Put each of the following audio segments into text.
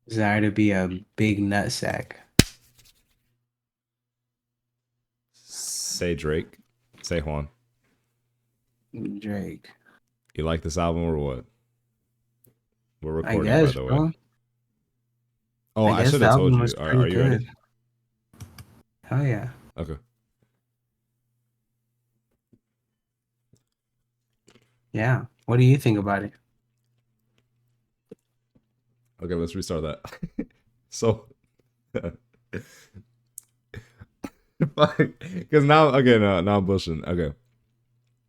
Desire to be a big nutsack. Say Drake. Say Juan. Drake. You like this album or what? We're I recording, by guess, the way. bro. Oh, I I guess should the have told album you. was Are pretty you ready? good. Hell yeah. Okay. Yeah. What do you think about it? Okay, let's restart that. So, because now, okay, no, now I'm bullshitting. Okay.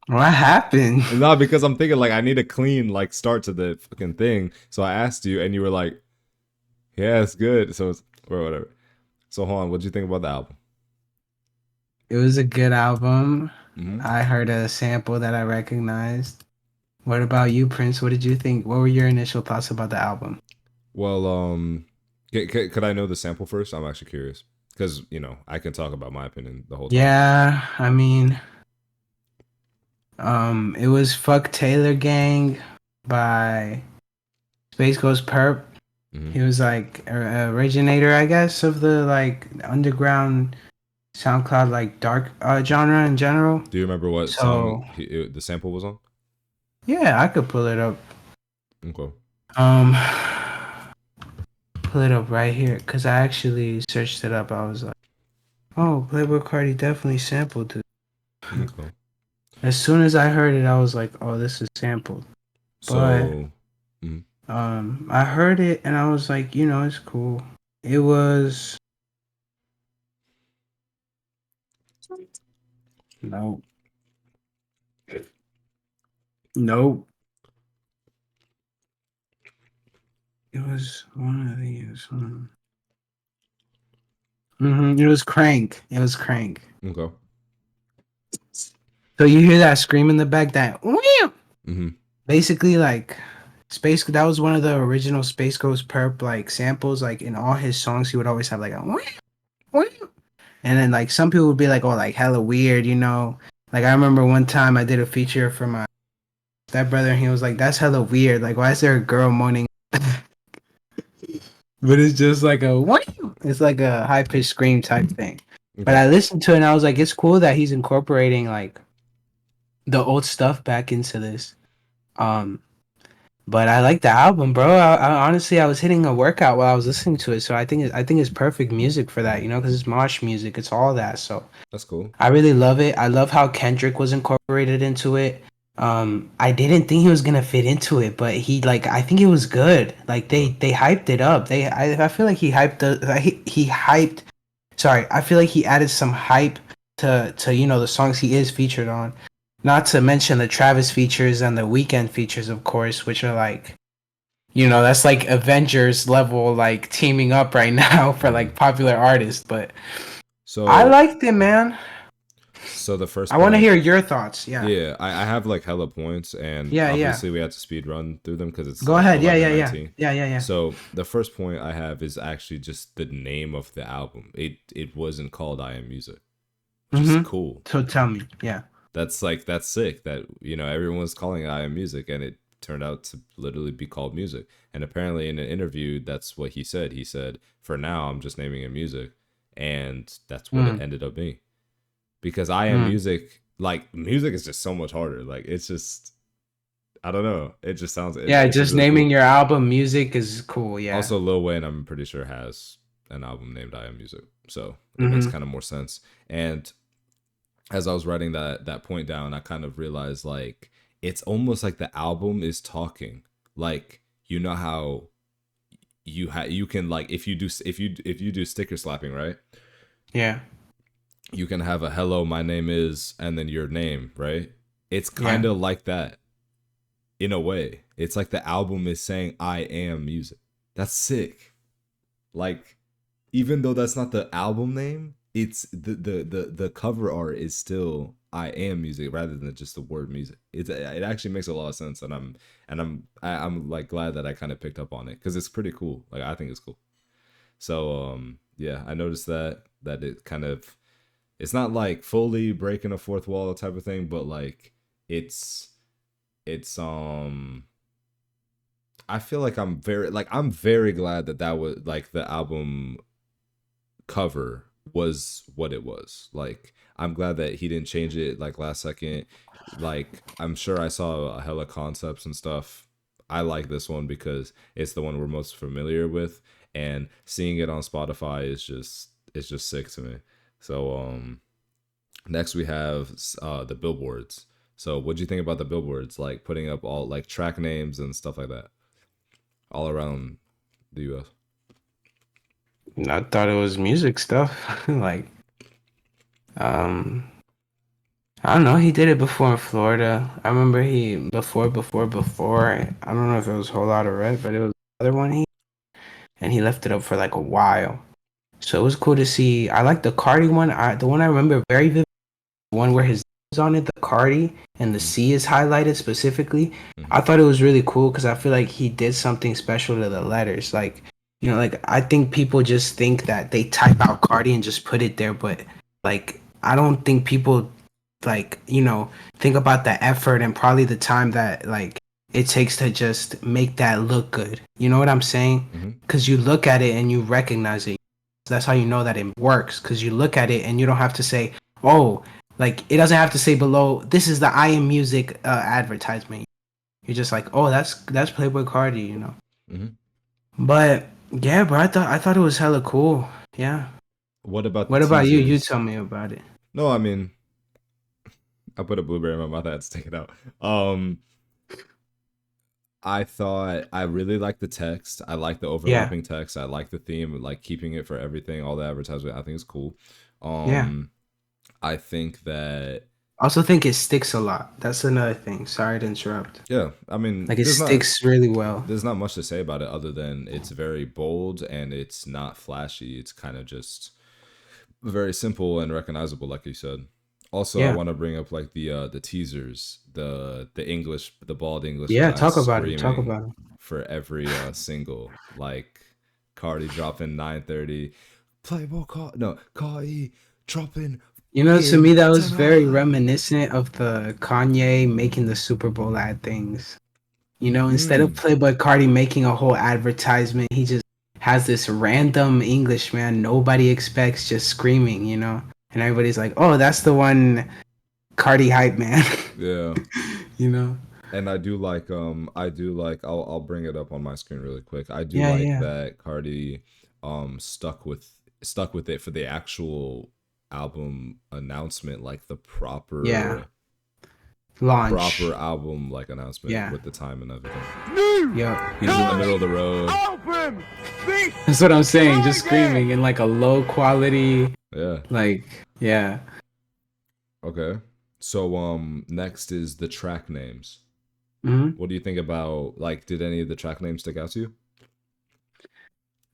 What happened? No, because I'm thinking like I need a clean like start to the fucking thing. So I asked you, and you were like, "Yeah, it's good." So it's or whatever. So hold on, what did you think about the album? It was a good album. Hmm. I heard a sample that I recognized. What about you, Prince? What did you think? What were your initial thoughts about the album? Well, could I know the sample first? I'm actually curious because I can talk about my opinion the whole time. Yeah, I mean, it was "Fuck Taylor Gang" by Space Ghost Perp. Hmm. He was like a originator, I guess, of the like underground SoundCloud like dark genre in general. Do you remember what song So the sample was on? yeah, I could pull it up. Okay. Um, pull it up right here because I actually searched it up. I was like, oh, Playboy Cardi definitely sampled it. Okay. As soon as I heard it, I was like, oh, this is sampled. But So, mhm. I heard it and I was like, it's cool. It was no, no. It was one of these. It was Crank. It was Crank. Okay. So you hear that scream in the back, that wham! Hmm. Basically like Space. That was one of the original Space Ghost Perp like samples. Like in all his songs, he would always have like a wham, wham. And then like some people would be like, oh, like hella weird. Like I remember one time I did a feature for my stepbrother, and he was like, that's hella weird. Like why is there a girl moaning? But it's just like a wham! It's like a high pitched scream type thing. But Okay. I listened to it and I was like, it's cool that he's incorporating like the old stuff back into this. Um, but I like the album, bro. I honestly I was hitting a workout while I was listening to it, so I think it's perfect music for that, because it's mosh music, it's all that. So That's cool. I really love it. I love how Kendrick was incorporated into it. I didn't think he was gonna fit into it, but I think it was good. Like Okay. they hyped it up. I feel like he hyped he hyped. Sorry, I feel like he added some hype to the songs he is featured on. Not to mention the Travis features and the Weekend features, of course, which are like that's like Avengers level like teaming up right now for Hmm. like popular artists. But I So, liked it, man. so the I first want to point. hear your thoughts. Yeah. Yeah, I have like hella points, and Yeah, yeah. obviously we have to speed run through them because it's Go like ahead. Yeah, 11, yeah, yeah. 19. Yeah, yeah, yeah. So the first point I have is actually just the name of the album. It wasn't called I Am Music, which is Mm-hmm. cool. So tell me. Yeah. That's sick that everyone was calling it I Am Music, and it turned out to literally be called music. And apparently in an interview, that's what he said. He said, "For now, I'm just naming it music," and that's what it Mm, ended up being. Because I Am mm. Music, like music is just so much harder. Like it's just I don't know. It just sounds Yeah, it's just just really naming cool. your album music is cool. Yeah. Also, Lil Wayne, I'm pretty sure has an album named I Am Music, so it makes Mm-hmm. kind of more sense. And as I was writing that point down, I kind of realized like it's almost like the album is talking. Like how you can like if you do sticker slapping, right? Yeah. You can have a hello, my name is, and then your name, right? It's kind Yeah. of like that in a way. It's like the album is saying I am music. That's sick. Like even though that's not the album name, it's the cover art is still I am music rather than just the word music. It actually makes a lot of sense, and I'm like glad that I kind of picked up on it because it's pretty cool. Like I think it's cool. So yeah, I noticed that it kind of it's not like fully breaking a fourth wall type of thing, but like it's it's I feel like I'm very glad that that was like the album cover was what it was. Like I'm glad that he didn't change it like last second. Like I'm sure I saw a hella concepts and stuff. I like this one because it's the one we're most familiar with, and seeing it on Spotify is just it's just sick to me. So next we have the billboards. So what do you think about the billboards, like putting up all like track names and stuff like that all around the US? I thought it was music stuff. Like, um, I don't know. He did it before in Florida. I remember he before. I don't know if it was Whole Lotta Red, but it was the other one and he left it up for like a while. So it was cool to see. I like the Cardi one. The one I remember very vividly, the one where his is on it, the Cardi, and the Mm-hmm. C is highlighted specifically. Mm-hmm. I thought it was really cool because I feel like he did something special to the letters. Like, like I think people just think that they type out Cardi and just put it there, but like I don't think people like, think about the effort and probably the time that like it takes to just make that look good. You know what I'm saying? Mm-hmm. Because you look at it and you recognize it. That's how you know that it works because you look at it and you don't have to say, oh, like it doesn't have to say below, this is the I Am Music advertisement. You're just like, oh, that's Playboy Cardi. Mm-hmm. But yeah, bro, I thought it was hella cool. Yeah. What about the What about you? You teasers? tell me about it. No, I mean, I put a blueberry in my mouth. I had to take it out. I thought I really liked the text. I like the Yeah. overlapping text. I like the theme, like keeping it for everything, all the advertisement. I think it's cool. Yeah. I think that I also think it sticks a lot. That's another thing. Sorry to interrupt. yeah. I mean, Like it sticks really well. there's not much to say about it other than it's very bold and it's not flashy. It's kind of just very simple and recognizable, like you said. Also, I Yeah. want to bring up like the teasers, the bald English Yeah, guy talk about it. Talk screaming about it. for every single, like Cardi dropping 9:30, Playboy call no Cardi dropping To in me that was very tonight. reminiscent of the Kanye making the Super Bowl ad things. Instead of Mm, Playboy Cardi making a whole advertisement, he just has this random English man nobody expects just screaming. And everybody's like, "Oh, that's the one Cardi hype man." yeah. you know? And I do like I'll bring it up on my screen really quick. I do Yeah, like yeah. that Cardi stuck with it for the actual album announcement, like the Yeah. proper Launch. album like announcement Yeah. with the time and everything. Yep. He's in the middle of the road. That's what I'm saying. Just screaming in like a low quality, Yeah. like, yeah. Okay. So next is the track names. hmm What do you think about like did any of the track names stick out to you?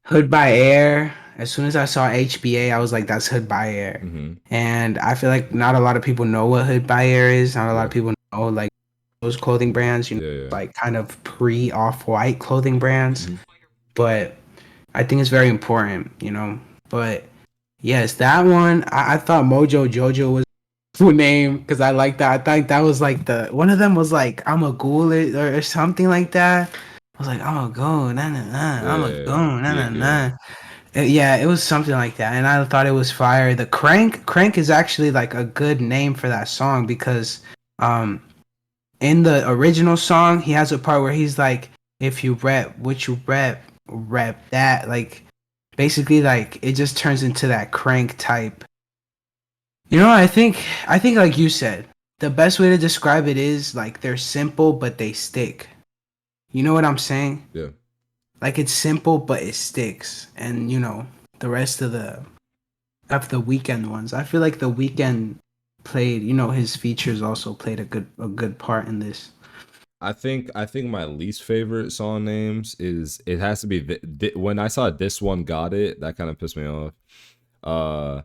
Hood by Air. As soon as I saw HBA, I was like, that's Hood by Air. Mm-hmm. And I feel like not a lot of people know what Hood by Air is. Not a lot Yeah. of people know like those clothing brands, Yeah, yeah. like kind of pre Off-White clothing brands. Mm-hmm. But I think it's very important. But yes, that one, I thought Mojo Jojo was a cool name because I like that. I think that was like one of them was like, I'm a ghoul or something like that. I was like, I'm a go, nah, nah, nah. I'm a Yeah. go, nah, Yeah. nah, Yeah. nah. Yeah, it was something like that, and I thought it was fire. The Crank is actually like a good name for that song because, um, in the original song, he has a part where he's like, "If you rep what you rep that." Like, basically, like it just turns into that Crank type. I think like you said, the best way to describe it is like they're simple but they stick. You know what I'm saying? Yeah. Like it's simple but it sticks, and the rest of the weekend ones. I feel like the weekend played, his features also played a good part in this. I think my least favorite song names is it has to be when I saw this one got it, that kind of pissed me off. Uh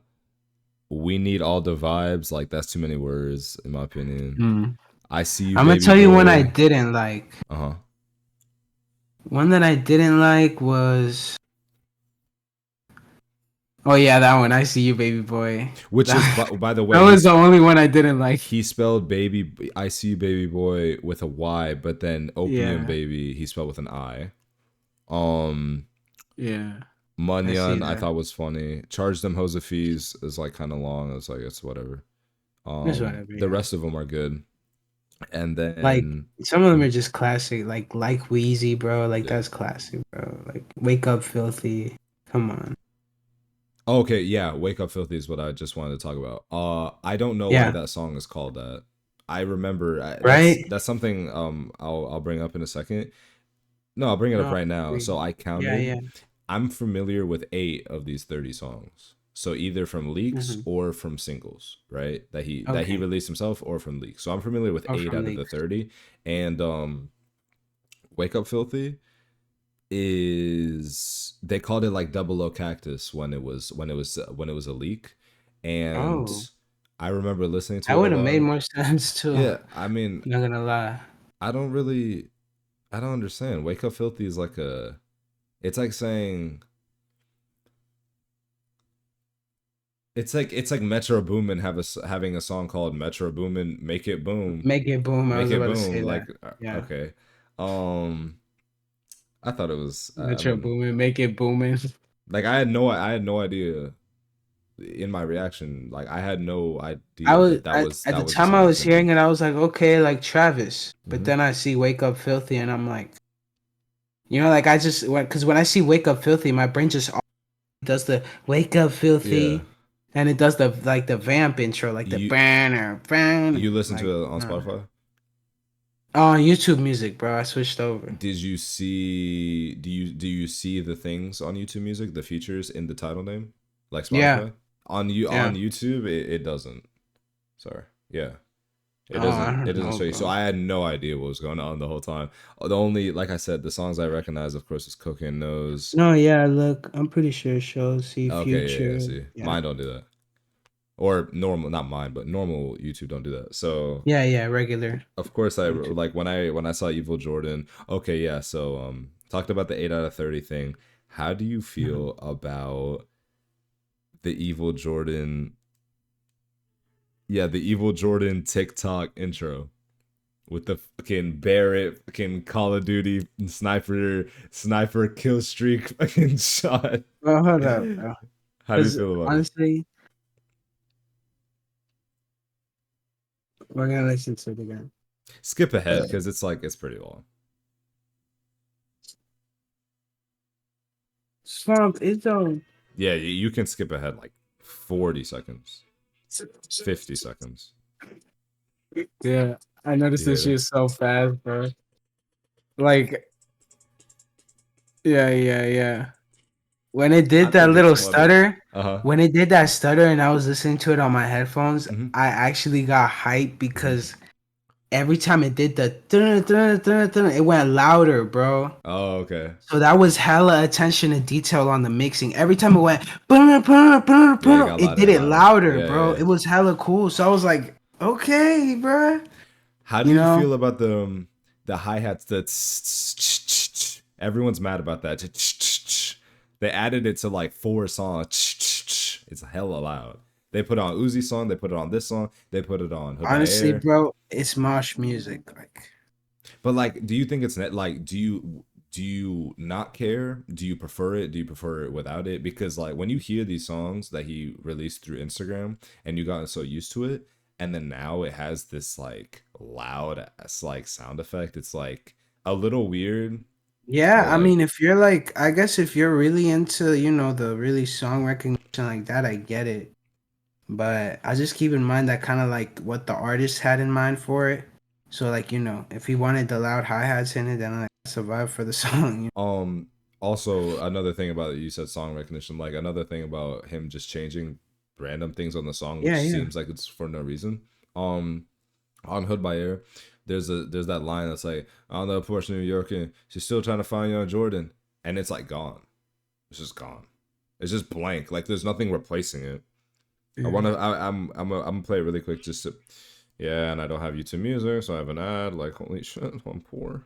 we need all the vibes, like that's too many words in my opinion. Mm. I see you I'm gonna baby tell you one I boy. didn't like. Uh-huh. One that I didn't like was Oh yeah, that one. I see you, baby boy. Which is, That, by the that way, was the only one I didn't like. he spelled baby, I see you, baby boy with a Y, but then opium Yeah, baby he spelled with an I. Um, yeah. I see Munyon I that. thought was funny. Charge them hoes fees is like kind of long. It's like it's whatever. That's whatever. The Yeah. rest of them are good. And Like then some of them are just classic. Like Wheezy, bro. Like yeah. that's classic, bro. Like Wake Up Filthy. Come on. Okay, yeah, Wake Up Filthy is what I just wanted to talk about. I don't know why Yeah. that song is called that. I remember Right. that's something I'll bring up in a second. No, I'll bring it up No. I right now. agree. So I Yeah. counted. Yeah. I'm familiar with 8 of these 30 songs. So either from leaks Hmm. or from singles, right? That he Okay. released himself or from leaks. So I'm familiar with Or 8 from out of the leaks. 30. And Wake Up Filthy is they called it like Double O Cactus when it was a leak, and Oh, I remember listening that to it a would have made lot. more sense too. Yeah, I mean, Not gonna lie. I don't really, I don't understand. Wake Up Filthy is like it's like saying, it's like Metro Boomin having a song called Metro Boomin Make it boom. I Make was it about to boom. say Like that. Yeah. okay, um, I thought it was. I Metro mean, booming. Make it booming. like I had no idea in my reaction. Like I had no I idea was that that at, was at that the was the time I song I was was thinking. hearing it, I was like, okay, like Travis. But Hmm. then I see Wake Up Filthy, and I'm like, like I just went because when I see Wake Up Filthy, my brain just does the Wake Up Yeah, Filthy, and it does the like the vamp intro, like the you banner, you ban, listen like to it on Spotify? on YouTube Music, bro. I switched over. Did you see? Do you see the things on YouTube Music, the features in the title name, like Yeah, Spotify? On yeah. YouTube, it doesn't. Sorry. Yeah. It Oh, I doesn't. It don't doesn't know, show you. So bro. I had no idea what was going on the whole time. The only, like I said, the songs I recognize, of course, is Cocaine Nose. No, yeah. Look, I'm pretty sure it shows. See Okay, yeah, yeah. Future. See, Yeah, mine don't do that. Or normal, not mine, but normal YouTube don't do that. So yeah, yeah. Regular of course I YouTube. like when I saw Evil Jordan. Okay, yeah. So talked about the 8 out of 30 thing. How do you Mhm. feel about the Evil Jordan? Yeah, the Evil Jordan TikTok intro with the fucking Barrett fucking Call of Duty sniper kill streak fucking shot. Oh, hold up, bro. How do you Because feel about it? honestly, we're gonna listen to it again. Skip ahead because it's pretty long. Swamp is though. Yeah, you can skip ahead like 40 seconds, 50 seconds. Yeah, I noticed You this hear shit that? is so fast, bro. Like, yeah, yeah, yeah. When it I did that think it's little funny. stutter, Uh huh. when it did that stutter, and I was listening to it on my headphones, Hmm. I actually got hyped because every time it did the dun, dun, dun, dun, it went louder, bro. Oh, okay. So that was hella attention to detail on the mixing. Every time it went, "Bum, bum, bum, Yeah, it bum," got it louder did and it louder. louder, Yeah, yeah, bro. yeah. It was hella cool. So I was like, okay, bro. How do You you know? feel about the hi hats? Everyone's mad about that. They added it to like 4 songs. It's hella loud. They put on Uzi song. They put it on this song. They put it on Hood by Honestly, Air. bro, it's mosh music. Like, But like, do you think it's net? Like, do you not care? Do you prefer it? Do you prefer it without it? Because like when you hear these songs that he released through Instagram and you gotten so used to it, and then now it has this like loud ass like sound effect. It's like a little weird, yeah, but I like mean, if you're like, I guess if you're really into, the really song recognition like that, I get it. But I just keep in mind that kind of like what the artist had in mind for it. So like, if he wanted the loud hi-hats in it, then I survive for the song. um also another thing about it, you said song recognition. Like another thing about him just changing random things on the song, which Yeah, yeah. seems like it's for no reason. Um on Hood by Air, there's that line that's like, on the portion of New York and she's still trying to find young Jordan, and it's like gone. It's just gone. It's just blank. Like there's nothing replacing it. I Yeah. wanna. I'm gonna play it really quick just to. Yeah, and I don't have YouTube Music, so I have an ad. Like holy shit, I'm poor.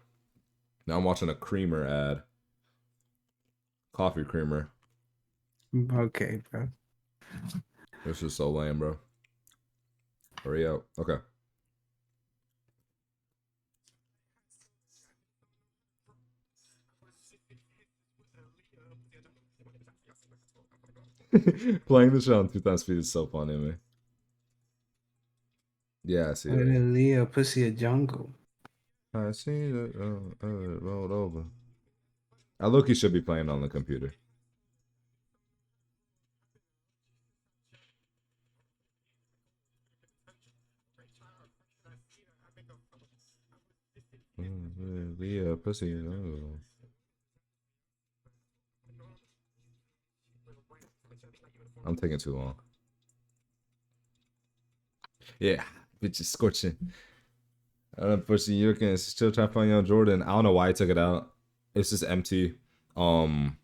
Now I'm watching a creamer ad, coffee creamer. Okay, bro. This is so lame, bro. Hurry up. Okay. Playing the show on 2 times speed is so funny to me. Yeah, I see it. Leah, pussy a jungle. I see it rolled over. I look, he should be playing on the computer. Yeah, pussy. I'm taking too long. Yeah, bitch is scorching. Pussy, you can still trying to find Young Jordan. I don't know why I took it out. It's just empty. Um,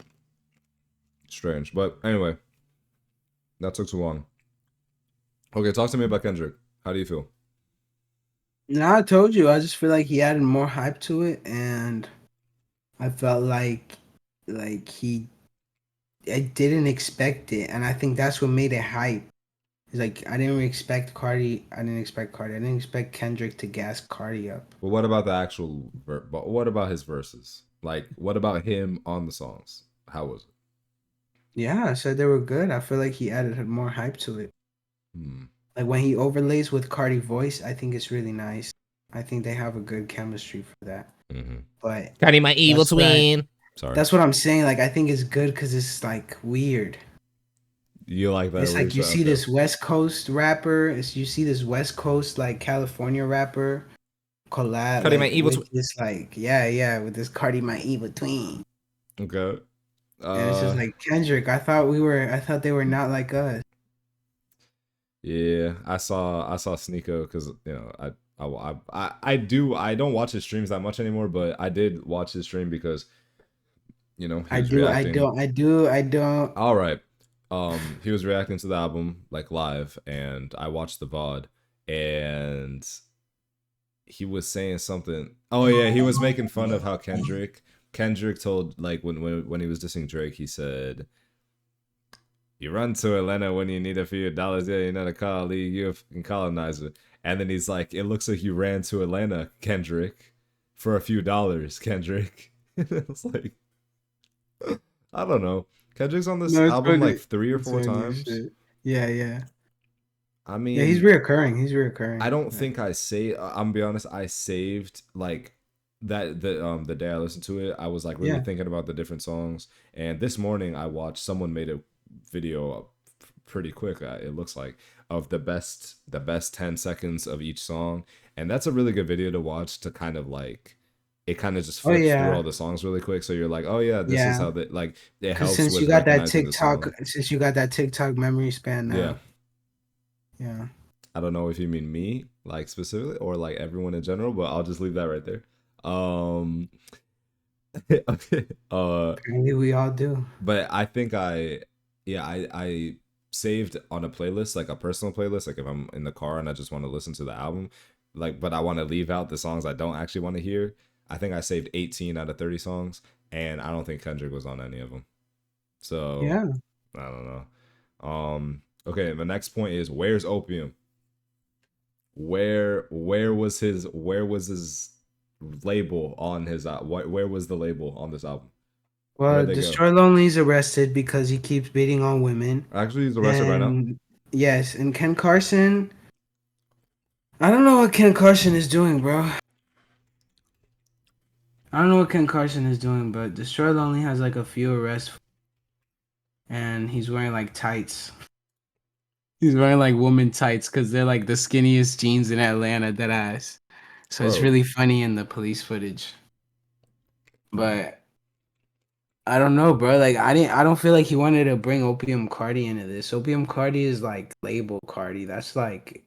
Strange. But anyway, that took too long. Okay, talk to me about Kendrick. How do you feel? No, I told you. I just feel like he added more hype to it, and I felt like I didn't expect it, and I think that's what made it hype. It's like I didn't expect Cardi. I didn't expect Cardi. I didn't expect Kendrick to gas Cardi up. But what about the actual? But what about his verses? Like, what about him on the songs? How was it? Yeah, I said they were good. I feel like he added more hype to it. Hmm. Like when he overlays with Cardi voice, I think it's really nice. I think they have a good chemistry for that. Mm-hmm. But Cardi, my evil that's what I twin. Sorry. that's what I'm saying. Like I think it's good because it's like weird. You like that It's like weird you shit? see Okay. this West Coast rapper, you see this West Coast like California rapper collab Cardi, my like evil with twin. this like yeah with this Cardi my evil twin, Okay. and it's just like Kendrick. I thought they were not like us. Yeah, I saw Sneeko because I don't watch his streams that much anymore, but I did watch his stream because he I was do I reacting. don't I do I don't. All right, he was reacting to the album like live, and I watched the VOD, and he was saying something. Oh yeah, he was making fun of how Kendrick told like when he was dissing Drake, he said you run to Atlanta when you need a few dollars. Yeah, you're not a colleague, you're a fucking colonizer. And then he's like, it looks like you ran to Atlanta, Kendrick, for a few dollars, Kendrick. It's like, I don't know. Kendrick's on this No, it's album like funny. 3 or 4 times. Shit. Yeah. I Yeah, he's mean, reoccurring. He's I reoccurring. don't Like, think I'm gonna be honest, I saved like the day I listened to it, I was like really yeah. thinking about the different songs. And this morning I watched someone made a video pretty quick, it looks like, of the best 10 seconds of each song. And that's a really good video to watch to kind of like it kind of just Oh flips through all yeah. the songs really quick. So you're like, oh yeah, this is Yeah. how they like it Cause helps with recognizing the song. Since you got that TikTok memory span Yeah. now. Yeah. I don't know if you mean me, like specifically, or like everyone in general, but I'll just leave that right there. Um, okay. Apparently we all do. But I think yeah, I saved on a playlist, like a personal playlist, like if I'm in the car and I just want to listen to the album, like, but I want to leave out the songs I don't actually want to hear. I think I saved 18 out of 30 songs, and I don't think Kendrick was on any of them. So Yeah. I don't know. Okay, the next point is where's Opium? Where was his label on his where was the label on this album? Well, Where'd they go? Destroy Lonely's arrested because he keeps beating on women. Actually, he's arrested right now. And yes, and Ken Carson, I don't know what Ken Carson is doing, bro. I don't know what Ken Carson is doing, but Destroy Lonely has like a few arrests, and he's wearing like tights. He's wearing like woman tights because they're like the skinniest jeans in Atlanta, that ass. So it's Bro, really funny in the police footage. But I don't know, bro. Like I don't feel like he wanted to bring Opium Cardi into this. Opium Cardi is like label Cardi. That's like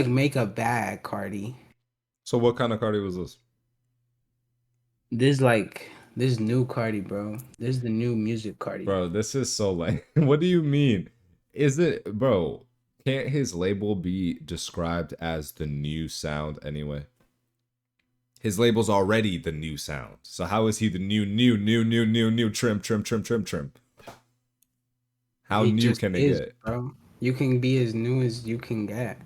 make a bag Cardi. so what kind of Cardi was this? This new Cardi, bro. This is the new music Cardi. Bro, this is so lame. What do you mean? Is it, bro? Can't his label be described as the new sound anyway? His label's already the new sound. So how is he the new trim? How He new just can it is, get? bro. You can be as new as you can get.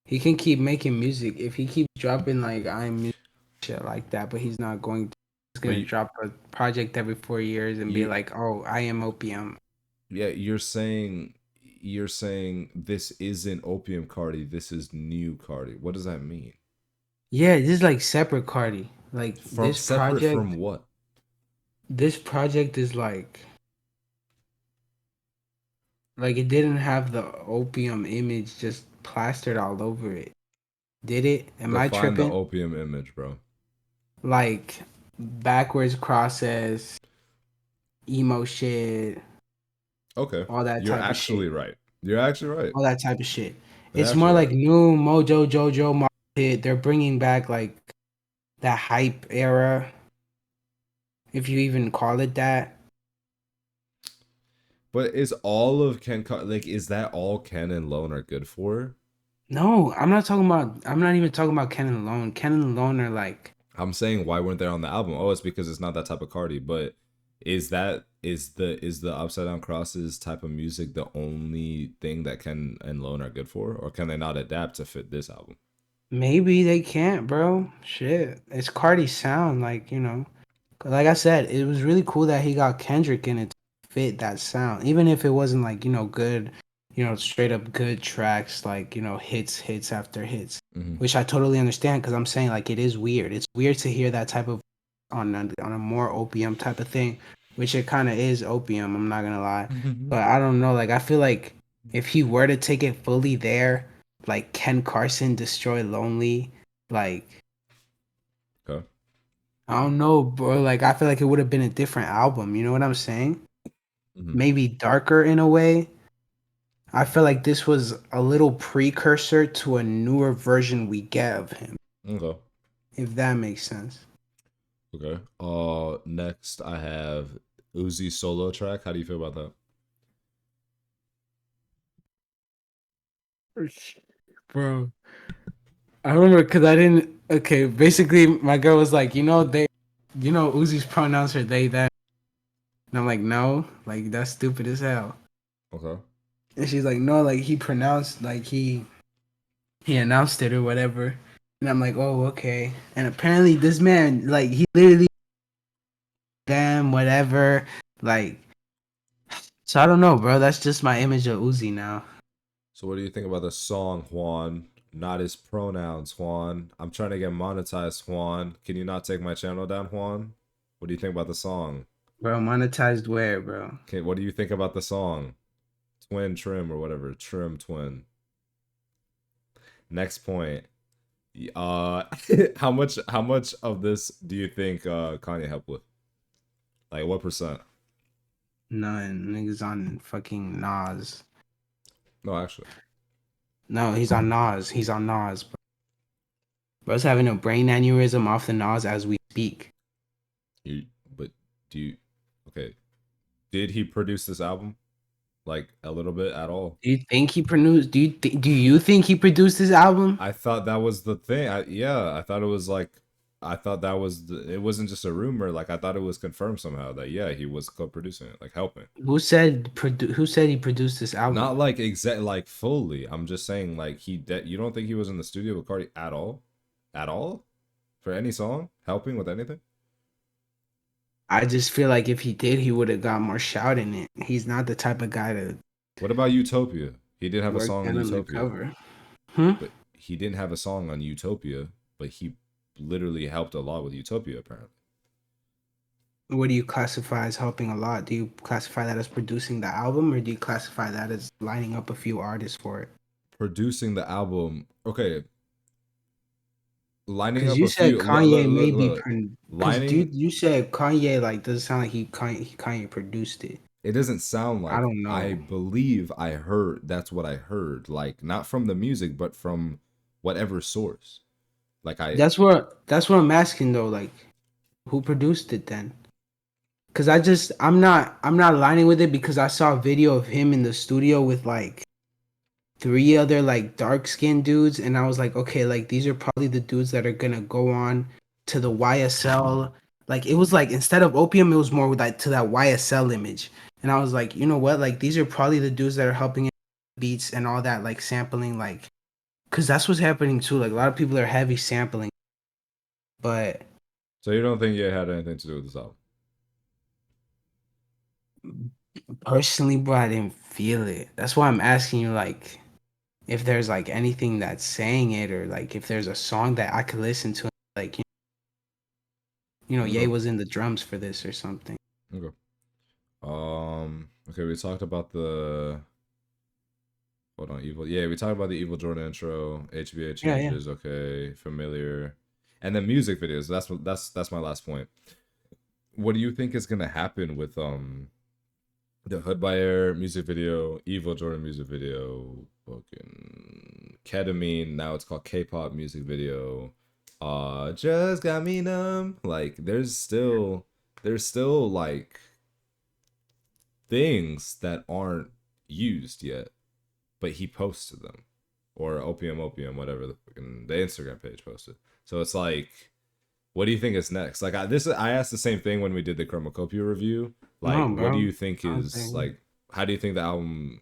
He can keep making music if he keeps dropping like I'm music shit like that, but he's not going to. He's But gonna drop a project every 4 years and be you like, "Oh, I am opium." yeah, you're saying this isn't Opium Cardi, this is new Cardi. What does that mean? Yeah, this is like separate Cardi. Like From separate from what? this project is like it didn't have the opium image just plastered all over it. Did it? Am I Define the tripping? opium image, bro. Like backwards crosses, emo shit, Okay. all that You're type of shit. actually right. You're actually right. All that type of shit. You're It's more actually like right. new Mojo Jojo market. They're bringing back like that hype era, if you even call it that. But is all of like is that all Ken and Lone are good for? No, I'm not talking about. I'm not even talking about Ken and Lone. Ken and Lone are like I'm saying why weren't they on the album? Oh, it's because it's not that type of Cardi. But is the upside down crosses type of music the only thing that Ken and Lone are good for, or can they not adapt to fit this album? maybe they can't, bro. Shit, it's Cardi's sound. Like you know, like I said, it was really cool that he got Kendrick in it to fit that sound, even if it wasn't like good, straight up good tracks, like hits after hits, Hmm. which I totally understand because I'm saying like it is weird. It's weird to hear that type of on a more opium type of thing, which it kind of is opium. I'm not gonna lie, but I don't know. Like I feel like if he were to take it fully there, like Ken Carson destroy Lonely, like Okay. I don't know, bro. Like I feel like it would have been a different album. You know what I'm saying? Hmm. Maybe darker in a way. I feel like this was a little precursor to a newer version we get of him, Okay. if that makes sense. Okay. Next I have Uzi solo track. How do you feel about that? Bro, I remember because I didn't. Okay, basically, my girl was like, Uzi's pronouns are they, them. And I'm like, no, like, that's stupid as hell. Okay. And she's like, no, like, he pronounced, like, he announced it or whatever. And I'm like, oh, okay. And apparently, this man, like, he literally, them, whatever. Like, so I don't know, bro. That's just my image of Uzi now. So what do you think about the song, Juan? Not his pronouns, Juan. I'm trying to get monetized, Juan. Can you not take my channel down, Juan? What do you think about the song? Bro, monetized where, bro? Okay, what do you think about the song? Twin trim or whatever. Trim twin. Next point. Uh how much of this do you think Kanye helped with? Like what percent? None. Niggas on fucking Nas. No, actually. No, he's on Nas. He's on Nas, bro. Bro's having a brain aneurysm off the Nas as we speak. You but do you okay. Did he produce this album? Like a little bit at all? Do you think he produced? Do you think he produced this album? I thought that was the thing. Yeah, I thought it was like, I thought that was it wasn't just a rumor. Like I thought it was confirmed somehow that yeah he was co-producing it, like helping. Who said he produced this album? Not like exact like fully. I'm just saying like you don't think he was in the studio with Cardi at all for any song helping with anything. I just feel like if he did, he would have got more shout in it. He's not the type of guy to What about Utopia? He did have a work song on that on the Utopia, cover. Hmm? but he didn't have a song on Utopia, but he literally helped a lot with Utopia apparently. What do you classify as helping a lot? Do you classify that as producing the album, or do you classify that as lining up a few artists for it? Producing the album, okay, lining Because up you a said few look, Kanye look, may look, be, look. because Lining, you said Kanye like doesn't sound like Kanye produced it. it doesn't sound I like, don't I know. believe I heard, that's what I heard, like not from the music but from whatever source. Like That's what I'm asking though. Like, who produced it then? Because I'm not aligning with it because I saw a video of him in the studio with like three other like dark skinned dudes, and I was like, okay, like these are probably the dudes that are gonna go on to the YSL. Like it was like instead of opium, it was more like to that YSL image. And I was like, you know what? Like these are probably the dudes that are helping in beats and all that, like sampling, like, cause that's what's happening too. Like a lot of people are heavy sampling, but So you don't think it had anything to do with this album? personally, bro, I didn't feel it. That's why I'm asking you, like, if there's like anything that's saying it, or like if there's a song that I could listen to, like, Ye Okay. was in the drums for this or something. Okay. Okay, we talked about the hold on, evil. Yeah, we talked about the Evil Jordan intro, HBA Yeah, yeah. changes, okay, familiar. And then music videos. That's my last point. What do you think is gonna happen with the Hood by Air music video, Evil Jordan music video, fucking Ketamine, now it's called K-pop music video. Just got me numb. Like there's still like things that aren't used yet, but he posted them. Or Opium, whatever the Instagram page posted. So it's like, what do you think is next? Like I asked the same thing when we did the Chromacopia review. Like, No, what do bro. you think I was is saying, like? How do you think the album?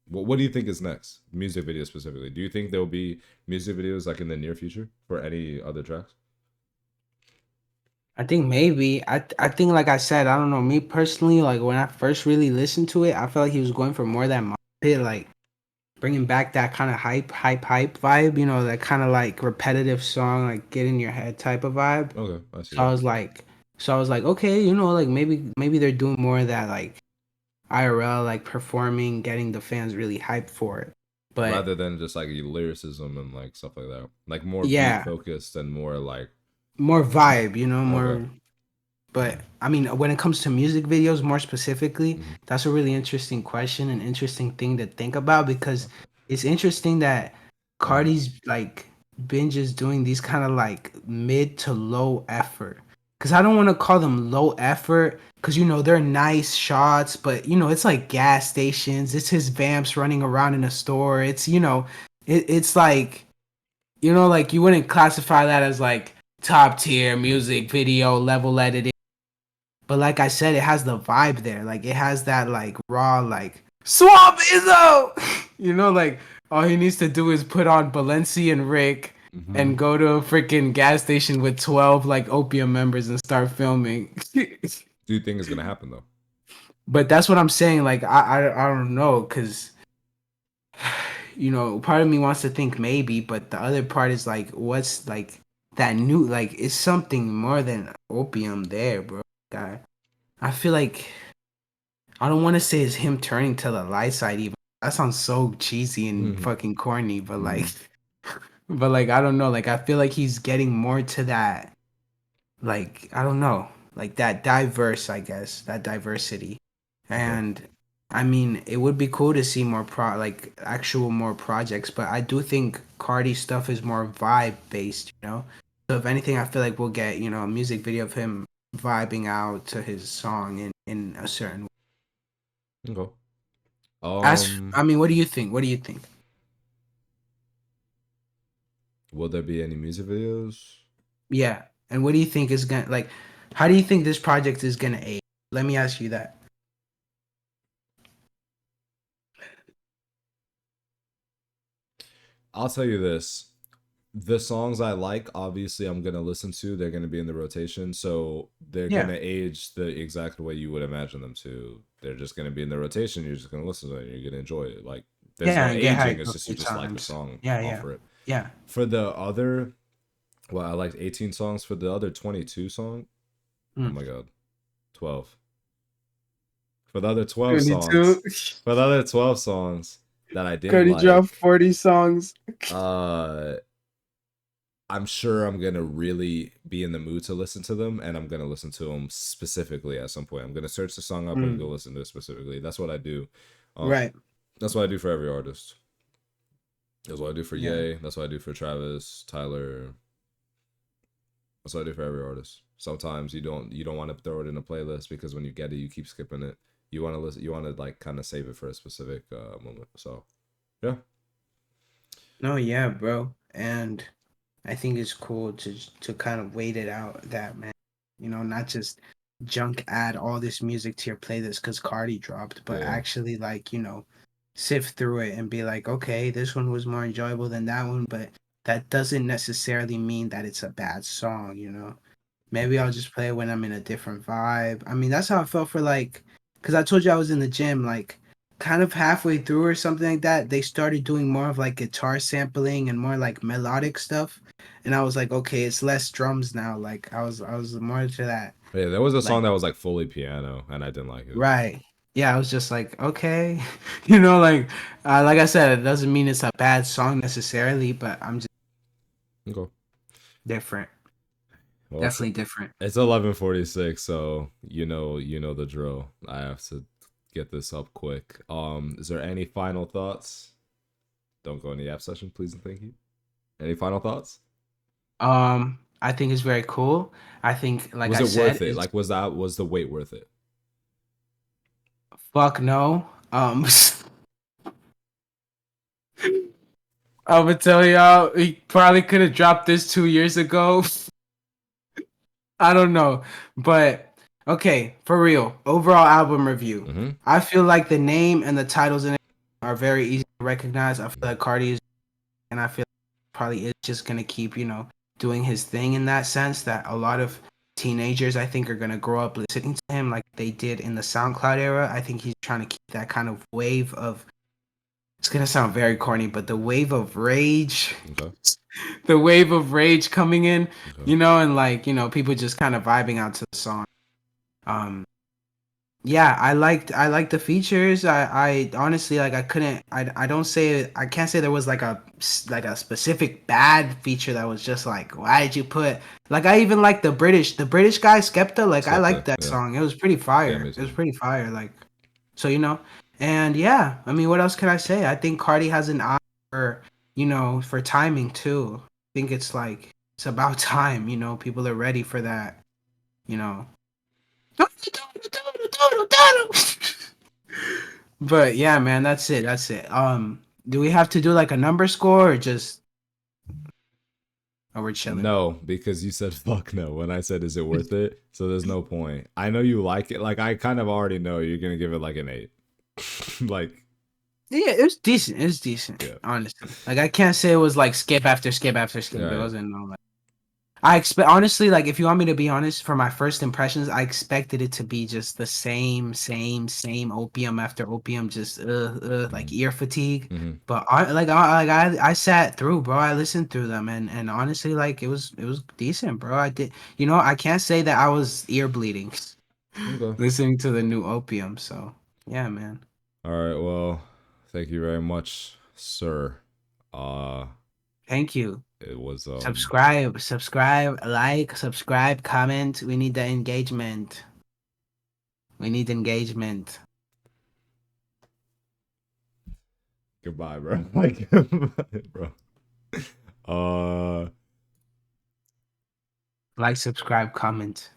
What do you think is next? Music video specifically. Do you think there will be music videos like in the near future for any other tracks? I think maybe I think like I said, I don't know. Me personally, like when I first really listened to it, I felt like he was going for more of that mosh pit, like bringing back that kind of hype vibe. That kind of like repetitive song, like get in your head type of vibe. Okay, I see So I that. was like, okay, like maybe they're doing more of that like IRL, like performing, getting the fans really hyped for it. But Rather than just like lyricism and like stuff like that, like more beat yeah, focused and more like more vibe, okay. more. But I mean, when it comes to music videos more specifically, Mhm. that's a really interesting question, an interesting thing to think about because it's interesting that Cardi's like binges doing these kind of like mid to low effort. Cause I don't want to call them low effort, cause they're nice shots, but it's like gas stations. It's his vamps running around in a store. It's like like you wouldn't classify that as like top tier music video level editing. But like I said, it has the vibe there. Like it has that like raw like swamp Izzo. Like all he needs to do is put on Balenci and Rick Mm-hmm. and go to a freaking gas station with 12 like opium members and start filming. Do you think it's gonna happen though? But that's what I'm saying. Like I don't know, cause part of me wants to think maybe, but the other part is like, what's like that new like? It's something more than opium there, bro. I feel like I don't want to say it's him turning to the light side even. That sounds so cheesy and Mm-hmm. fucking corny, but like Mm-hmm. I don't know, like I feel like he's getting more to that like I don't know, like that diverse, I guess, that diversity. Okay. And I mean, it would be cool to see more like actual more projects, but I do think Cardi stuff is more vibe based. So if anything, I feel like we'll get, a music video of him vibing out to his song in a certain. Okay. I mean, what do you think? What do you think? Will there be any music videos? Yeah. And what do you think is gonna like how do you think this project is gonna age? Let me ask you that. I'll tell you this. The songs I like, obviously, I'm gonna listen to. They're gonna be in the rotation, so they're Yeah. gonna age the exact way you would imagine them to. They're just gonna be in the rotation. You're just gonna listen to it. And you're gonna enjoy it. Like there's Yeah, no and get aging. hyped It's a just you few just like the times. song Yeah, off yeah. for it. Yeah. For the other, well, I liked 18 songs. For the other 22 song, oh Mm. my god, 12. For the other 12 songs, 22. for the other 12 songs that I didn't Cody dropped like, 40 songs. uh I'm sure I'm gonna really be in the mood to listen to them, and I'm gonna listen to them specifically at some point. I'm gonna search the song up and go Mm. listen to it specifically. That's what I do. Um, Right. that's what I do for every artist. That's what I do for Yeah. Ye. That's what I do for Travis, Tyler. That's what I do for every artist. Sometimes you don't want to throw it in a playlist because when you get it, you keep skipping it. You want to listen. You want to like kind of save it for a specific moment. So yeah. No, yeah, bro. And I think it's cool to kind of wait it out that man. Not just junk add all this music to your playlist because Cardi dropped, but Yeah. actually like, sift through it and be like, okay, this one was more enjoyable than that one, but that doesn't necessarily mean that it's a bad song. Maybe I'll just play it when I'm in a different vibe. I mean, that's how I felt for like, because I told you I was in the gym, like kind of halfway through or something like that. They started doing more of like guitar sampling and more like melodic stuff, and I was like, okay, it's less drums now. Like I was more to that. Yeah, there was a song Like that was like fully piano, and I didn't like it. right, yeah, I was just like, okay, like I said, it doesn't mean it's a bad song necessarily, but I'm just Okay. different, Well, definitely different. it's 11:46, so you know the drill. I have to get this up quick. Is there any final thoughts? Don't go in the app session, please and thank you. Any final thoughts? I think it's very cool. I think, like Was I it said, worth it? it's Like, was the wait worth it? fuck no. I'm gonna tell y'all, he probably could have dropped this 2 years ago. I don't know, but okay, for real. Overall album review. Mm-hmm. I feel like the name and the titles in it are very easy to recognize. I feel like Cardi is, and I feel like probably is just gonna keep, doing his thing in that sense. That a lot of teenagers, I think, are gonna grow up listening to him like they did in the SoundCloud era. I think he's trying to keep that kind of wave of. It's gonna sound very corny, but the wave of rage, Okay. the wave of rage coming in, Okay. and like people just kind of vibing out to the song. Um, yeah, I liked the features. I honestly like I don't say I can't say there was like a specific bad feature that was just like why did you put like I even like the British guy Skepta, like I liked Skepta. that Yeah. song. It was pretty Yeah, fire. me It was too. pretty fire, like so and yeah, I mean what else can I say? I think Cardi has an eye for for timing too. I think it's about time, people are ready for that, you know. But yeah, man, that's it. That's it. Do we have to do like a number score or just we're chilling? No, because you said fuck no when I said is it worth it? So there's no point. I know you like it. Like I kind of already know you're gonna give it like an 8. Like Yeah, it was decent. It was decent, yeah. honestly. Like I can't say it was like skip after skip after skip. It Yeah, wasn't no like I expect honestly, like if you want me to be honest, for my first impressions, I expected it to be just the same opium after opium, just like yeah. ear fatigue. Mm-hmm. But I sat through, bro. I listened through them, and honestly, like it was decent, bro. I did, I can't say that I was ear bleeding Okay. listening to the new opium. So yeah, man. All right. Well, thank you very much, sir. Uh, Thank you. it was Subscribe, comment. We need the engagement. We need engagement. goodbye, bro. Like, goodbye, bro. Uh, Like, subscribe, comment.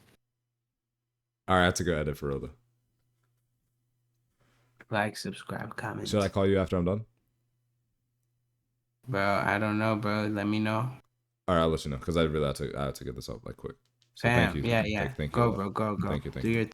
all right. I have to go edit for real though. Like, subscribe, Should I comment. call you after I'm done? Bro, I don't know, bro. Let me know. All right, I'll let you know because I have to get this up like quick. So thank Fam, you, yeah, yeah. thank you a Go, lot. bro. Go, go. Thank you, Do thank you. your